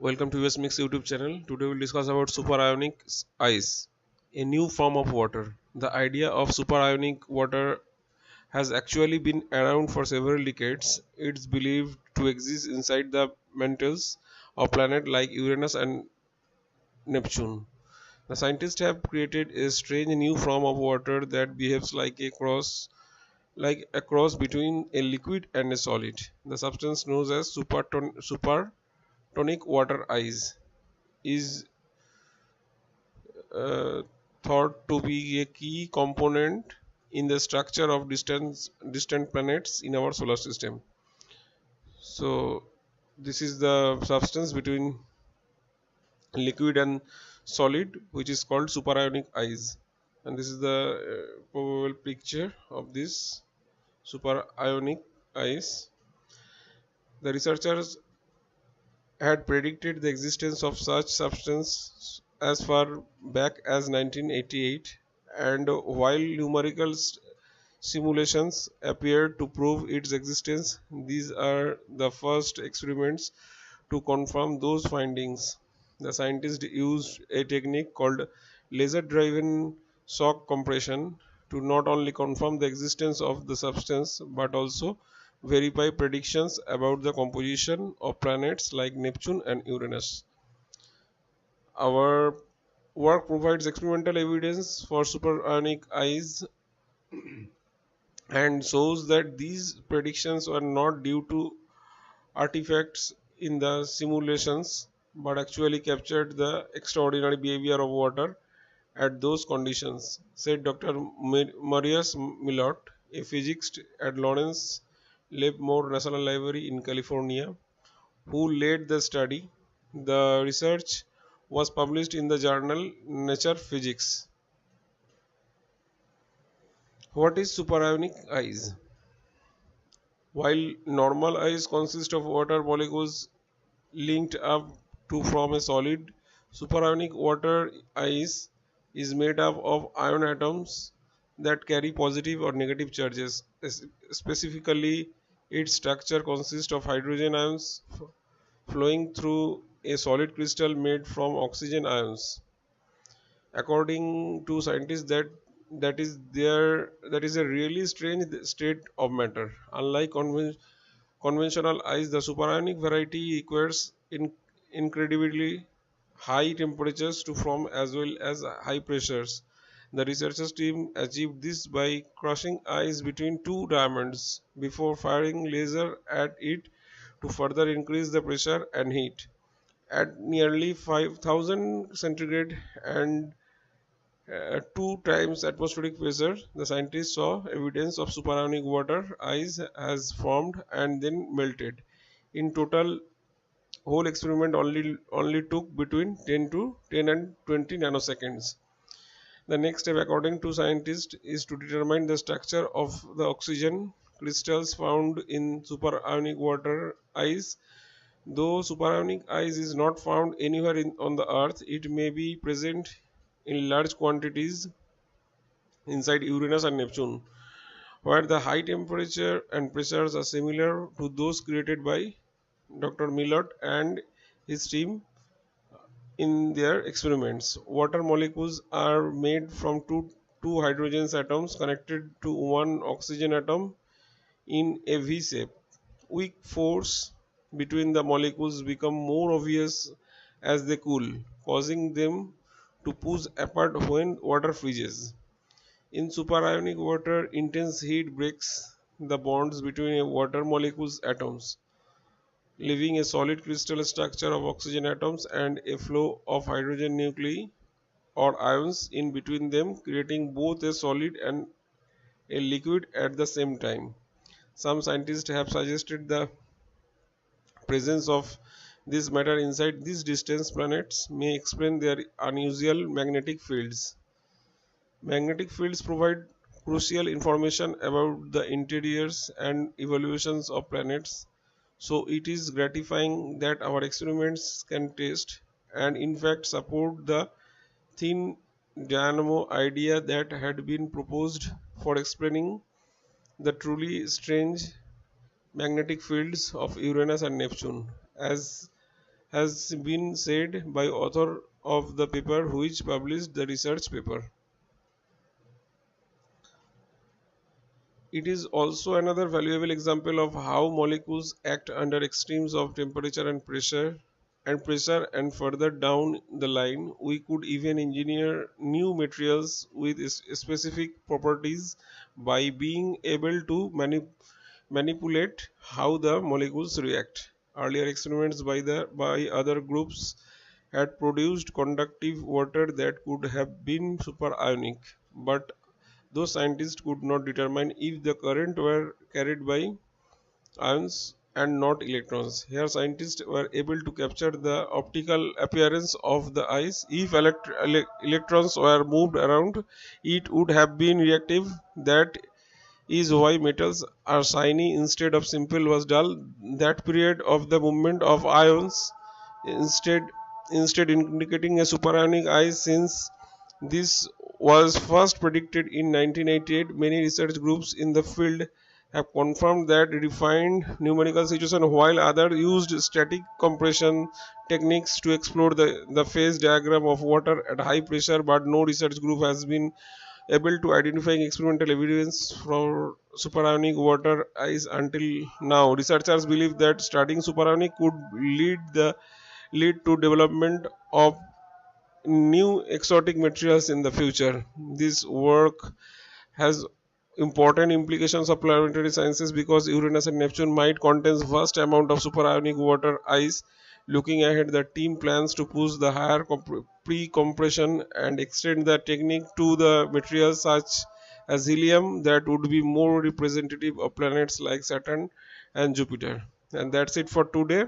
Welcome to US Mix YouTube channel. Today we'll discuss about Superionic Ice, a new form of water. The idea of Superionic water has actually been around for several decades. It's believed to exist inside the mantles of planets like Uranus and Neptune. The scientists have created a strange new form of water that behaves like a cross between a liquid and a solid. The substance known as supertonic water ice is uh, thought to be a key component in the structure of distant planets in our solar system. So this is the substance between liquid and solid, which is called superionic ice, and this is the probable picture of this superionic ice. The researchers had predicted the existence of such substance as far back as 1988, and while numerical simulations appeared to prove its existence, these are the first experiments to confirm those findings. The scientists used a technique called laser driven shock compression to not only confirm the existence of the substance but also verify predictions about the composition of planets like Neptune and Uranus. Our work provides experimental evidence for supersonic ice and shows that these predictions were not due to artifacts in the simulations but actually captured the extraordinary behavior of water at those conditions, said Dr. Marius Millot, a physicist at Lawrence Livermore National Library in California, who led the study. The research was published in the journal Nature Physics. What is superionic ice? While normal ice consists of water molecules linked up to form a solid, superionic water ice is made up of ion atoms that carry positive or negative charges. Specifically, its structure consists of hydrogen ions flowing through a solid crystal made from oxygen ions. According to scientists, that is a really strange state of matter. Unlike conventional ice, the superionic variety requires incredibly high temperatures to form as well as high pressures. The researchers team achieved this by crushing ice between two diamonds before firing laser at it to further increase the pressure and heat. At nearly 5000 centigrade and 2 times atmospheric pressure, the scientists saw evidence of supersonic water ice has formed and then melted. In total, whole experiment only took between 10 and 20 nanoseconds. The next step, according to scientists, is to determine the structure of the oxygen crystals found in supersonic water ice. Though supersonic ice is not found anywhere on the Earth, it may be present in large quantities inside Uranus and Neptune, where the high temperature and pressures are similar to those created by Dr. Millot and his team in their experiments. Water molecules are made from two hydrogen atoms connected to one oxygen atom in a V shape. Weak force between the molecules become more obvious as they cool, causing them to push apart when water freezes. In superionic water, intense heat breaks the bonds between a water molecule's atoms, leaving a solid crystal structure of oxygen atoms and a flow of hydrogen nuclei or ions in between them, creating both a solid and a liquid at the same time. Some scientists have suggested the presence of this matter inside these distant planets may explain their unusual magnetic fields. Magnetic fields provide crucial information about the interiors and evolutions of planets, so it is gratifying that our experiments can test and in fact support the thin dynamo idea that had been proposed for explaining the truly strange magnetic fields of Uranus and Neptune. As has been said by author of the paper which published the research paper. It is also another valuable example of how molecules act under extremes of temperature and further down the line we could even engineer new materials with specific properties by being able to manipulate how the molecules react. Earlier experiments by other groups had produced conductive water that could have been superionic, but those scientists could not determine if the current were carried by ions and not electrons. Here, scientists were able to capture the optical appearance of the ice. If electrons were moved around, it would have been reactive. That is why metals are shiny instead of simple was dull. That period of the movement of ions instead instead indicating a superionic ice. Since this was first predicted in 1988, many research groups in the field have confirmed that refined numerical situation, while others used static compression techniques to explore the phase diagram of water at high pressure, but no research group has been able to identify experimental evidence for superonic water ice until now. Researchers believe that studying superonic could lead to development of new exotic materials in the future. This work has important implications of planetary sciences because Uranus and Neptune might contain vast amount of superionic water ice. Looking ahead, the team plans to push the higher pre-compression and extend the technique to the materials such as helium that would be more representative of planets like Saturn and Jupiter. And that's it for today.